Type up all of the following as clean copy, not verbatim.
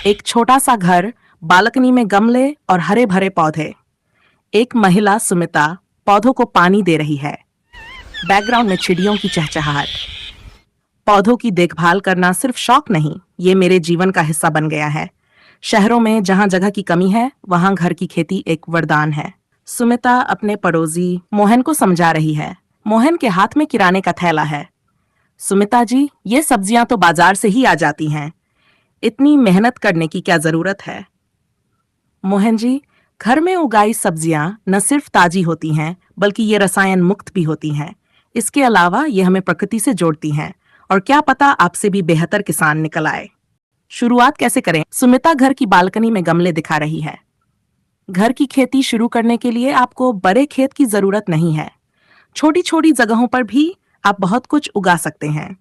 एक छोटा सा घर, बालकनी में गमले और हरे भरे पौधे। एक महिला सुमिता पौधों को पानी दे रही है। बैकग्राउंड में चिड़ियों की चहचहाहट। पौधों की देखभाल करना सिर्फ शौक नहीं, ये मेरे जीवन का हिस्सा बन गया है। शहरों में जहां जगह की कमी है, वहां घर की खेती एक वरदान है। सुमिता अपने पड़ोसी मोहन को समझा रही है। मोहन के हाथ में किराने का थैला है। सुमिता जी, ये सब्जियां तो बाजार से ही आ जाती हैं। इतनी मेहनत करने की क्या जरूरत है? मोहन जी, घर में उगाई सब्जियां न सिर्फ ताजी होती हैं, बल्कि ये रसायन मुक्त भी होती हैं। इसके अलावा ये हमें प्रकृति से जोड़ती हैं, और क्या पता आपसे भी बेहतर किसान निकल आए। शुरुआत कैसे करें? सुमिता घर की बालकनी में गमले दिखा रही है। घर की खेती शुरू करने के लिए आपको बड़े खेत की जरूरत नहीं है। छोटी छोटी जगहों पर भी आप बहुत कुछ उगा सकते हैं,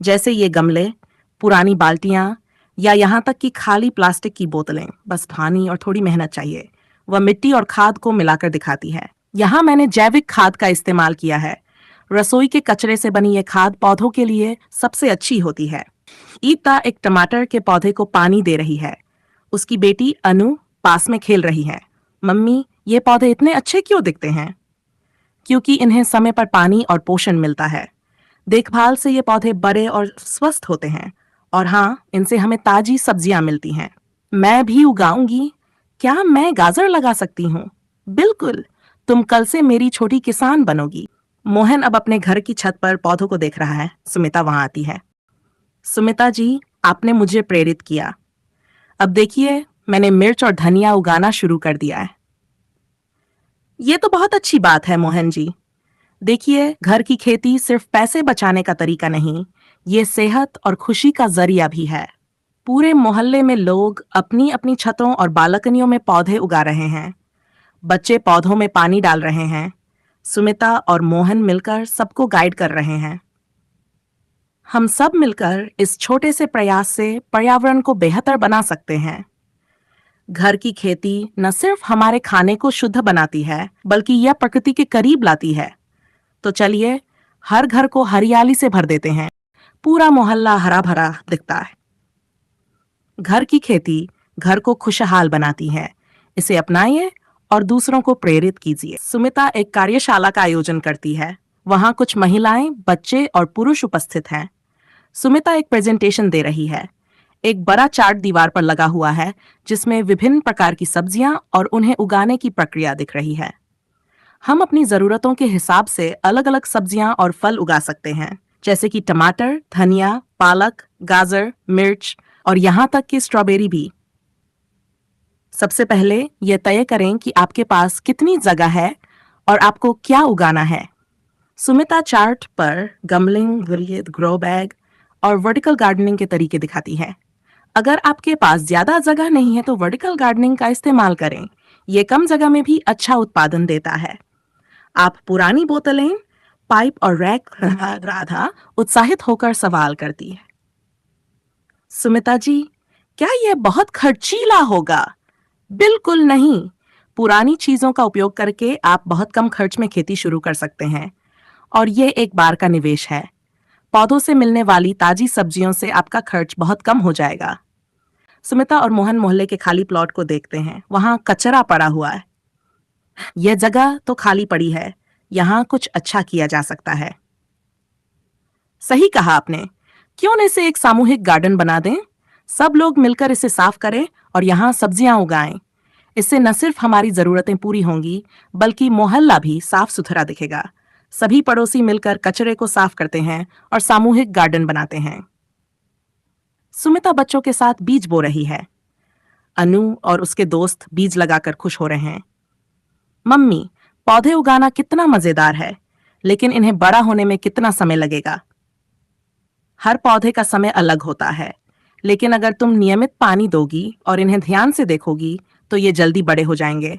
जैसे ये गमले, पुरानी बाल्टियां, या यहाँ तक कि खाली प्लास्टिक की बोतलें। बस पानी और थोड़ी मेहनत चाहिए। वह मिट्टी और खाद को मिलाकर दिखाती है। यहाँ मैंने जैविक खाद का इस्तेमाल किया है। रसोई के कचरे से बनी ये खाद पौधों के लिए सबसे अच्छी होती है। ईता एक टमाटर के पौधे को पानी दे रही है। उसकी बेटी अनु पास में खेल रही है। मम्मी, ये पौधे इतने अच्छे क्यों दिखते हैं? क्योंकि इन्हें समय पर पानी और पोषण मिलता है। देखभाल से ये पौधे बड़े और स्वस्थ होते हैं। और हाँ, इनसे हमें ताजी सब्जियां मिलती हैं। मैं भी उगाऊंगी। क्या मैं गाजर लगा सकती हूँ? बिल्कुल, तुम कल से मेरी छोटी किसान बनोगी। मोहन अब अपने घर की छत पर पौधों को देख रहा है। सुमिता वहां आती है। सुमिता जी, आपने मुझे प्रेरित किया। अब देखिए, मैंने मिर्च और धनिया उगाना शुरू कर दिया है। ये तो बहुत अच्छी बात है मोहन जी। देखिए, घर की खेती सिर्फ पैसे बचाने का तरीका नहीं, ये सेहत और खुशी का जरिया भी है। पूरे मोहल्ले में लोग अपनी अपनी छतों और बालकनियों में पौधे उगा रहे हैं। बच्चे पौधों में पानी डाल रहे हैं। सुमिता और मोहन मिलकर सबको गाइड कर रहे हैं। हम सब मिलकर इस छोटे से प्रयास से पर्यावरण को बेहतर बना सकते हैं। घर की खेती न सिर्फ हमारे खाने को शुद्ध बनाती है, बल्कि यह प्रकृति के करीब लाती है। तो चलिए, हर घर को हरियाली से भर देते हैं। पूरा मोहल्ला हरा भरा दिखता है। घर की खेती घर को खुशहाल बनाती है। इसे अपनाइए और दूसरों को प्रेरित कीजिए। सुमिता एक कार्यशाला का आयोजन करती है। वहां कुछ महिलाएं, बच्चे और पुरुष उपस्थित हैं। सुमिता एक प्रेजेंटेशन दे रही है। एक बड़ा चार्ट दीवार पर लगा हुआ है, जिसमें विभिन्न प्रकार की सब्जियां और उन्हें उगाने की प्रक्रिया दिख रही है। हम अपनी जरूरतों के हिसाब से अलग अलग सब्जियां और फल उगा सकते हैं, जैसे कि टमाटर, धनिया, पालक, गाजर, मिर्च और यहाँ तक कि स्ट्रॉबेरी भी। सबसे पहले यह तय करें कि आपके पास कितनी जगह है और आपको क्या उगाना है। सुमिता चार्ट पर गमलिंग, ग्रो बैग और वर्टिकल गार्डनिंग के तरीके दिखाती है। अगर आपके पास ज्यादा जगह नहीं है तो वर्टिकल गार्डनिंग का इस्तेमाल करें। यह कम जगह में भी अच्छा उत्पादन देता है। आप पुरानी बोतलें, पाइप और रैक। राधा उत्साहित होकर सवाल करती है। सुमिता जी, क्या यह बहुत खर्चीला होगा? बिल्कुल नहीं। पुरानी चीजों का उपयोग करके आप बहुत कम खर्च में खेती शुरू कर सकते हैं, और यह एक बार का निवेश है। पौधों से मिलने वाली ताजी सब्जियों से आपका खर्च बहुत कम हो जाएगा। सुमिता और मोहन मोहल्ले के खाली प्लॉट को देखते हैं। वहां कचरा पड़ा हुआ है। यह जगह तो खाली पड़ी है, यहां कुछ अच्छा किया जा सकता है। सही कहा आपने। क्यों न इसे एक सामूहिक गार्डन बना दें? सब लोग मिलकर इसे साफ करें और यहाँ सब्जियां उगाएं। इससे न सिर्फ हमारी जरूरतें पूरी होंगी, बल्कि मोहल्ला भी साफ सुथरा दिखेगा। सभी पड़ोसी मिलकर कचरे को साफ करते हैं और सामूहिक गार्डन बनाते हैं। सुमिता बच्चों के साथ बीज बो रही है। अनु और उसके दोस्त बीज लगाकर खुश हो रहे हैं। मम्मी, पौधे उगाना कितना मजेदार है, लेकिन इन्हें बड़ा होने में कितना समय लगेगा? हर पौधे का समय अलग होता है, लेकिन अगर तुम नियमित पानी दोगी और इन्हें ध्यान से देखोगी, तो ये जल्दी बड़े हो जाएंगे।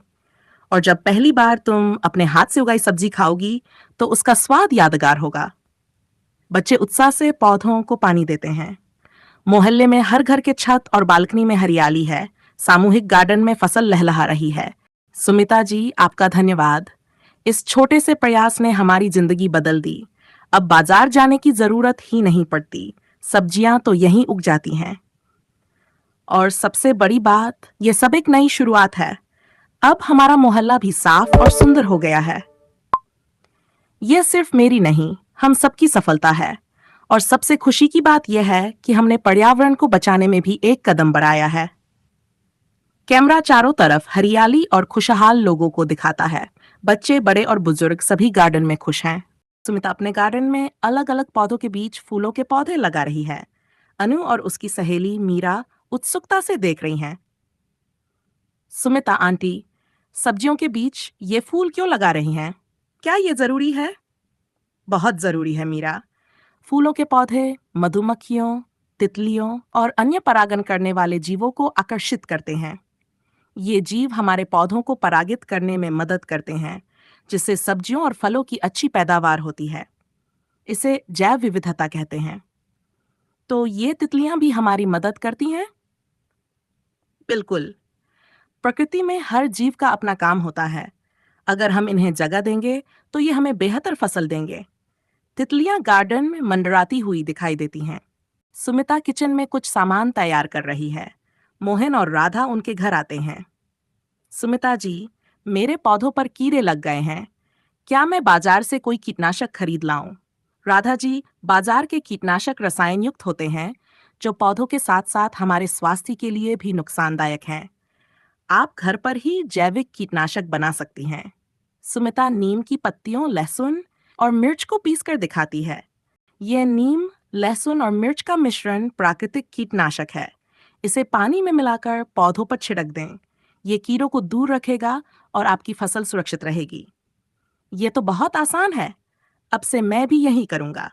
और जब पहली बार तुम अपने हाथ से उगाई सब्जी खाओगी, तो उसका स्वाद यादगार होगा। बच्चे उत्साह से पौधों को पानी देते हैं। मोहल्ले में हर घर के छत और बालकनी में हरियाली है। सामूहिक गार्डन में फसल लहलहा रही है। सुमिता जी, आपका धन्यवाद। इस छोटे से प्रयास ने हमारी जिंदगी बदल दी। अब बाजार जाने की जरूरत ही नहीं पड़ती। सब्जियां तो यहीं उग जाती हैं। और सबसे बड़ी बात, ये सब एक नई शुरुआत है। अब हमारा मोहल्ला भी साफ और सुंदर हो गया है। यह सिर्फ मेरी नहीं, हम सबकी सफलता है। और सबसे खुशी की बात यह है कि हमने पर्यावरण को बचाने में भी एक कदम बढ़ाया है। कैमरा चारों तरफ हरियाली और खुशहाल लोगों को दिखाता है। बच्चे, बड़े और बुजुर्ग सभी गार्डन में खुश हैं। सुमिता अपने गार्डन में अलग अलग पौधों के बीच फूलों के पौधे लगा रही है। अनु और उसकी सहेली मीरा उत्सुकता से देख रही हैं। सुमिता आंटी, सब्जियों के बीच ये फूल क्यों लगा रही हैं? क्या ये जरूरी है? बहुत जरूरी है मीरा। फूलों के पौधे मधुमक्खियों, तितलियों और अन्य परागण करने वाले जीवों को आकर्षित करते हैं। ये जीव हमारे पौधों को परागित करने में मदद करते हैं, जिससे सब्जियों और फलों की अच्छी पैदावार होती है। इसे जैव विविधता कहते हैं। तो ये तितलियां भी हमारी मदद करती हैं? बिल्कुल। प्रकृति में हर जीव का अपना काम होता है। अगर हम इन्हें जगह देंगे तो ये हमें बेहतर फसल देंगे। तितलियां गार्डन में मंडराती हुई दिखाई देती हैं। सुमिता किचन में कुछ सामान तैयार कर रही है। मोहन और राधा उनके घर आते हैं। सुमिता जी, मेरे पौधों पर कीड़े लग गए हैं। क्या मैं बाजार से कोई कीटनाशक खरीद लाऊं? राधा जी, बाजार के कीटनाशक रसायन युक्त होते हैं, जो पौधों के साथ साथ हमारे स्वास्थ्य के लिए भी नुकसानदायक हैं। आप घर पर ही जैविक कीटनाशक बना सकती हैं। सुमिता नीम की पत्तियों, लहसुन और मिर्च को पीसकर दिखाती है। यह नीम, लहसुन और मिर्च का मिश्रण प्राकृतिक कीटनाशक है। इसे पानी में मिलाकर पौधों पर छिड़क दें। ये कीड़ों को दूर रखेगा और आपकी फसल सुरक्षित रहेगी। ये तो बहुत आसान है। अब से मैं भी यही करूंगा।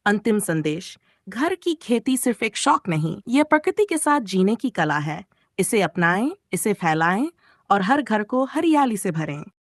अंतिम संदेश, घर की खेती सिर्फ एक शौक नहीं, यह प्रकृति के साथ जीने की कला है। इसे अपनाएं, इसे फैलाएं और हर घर को हरियाली से भरें।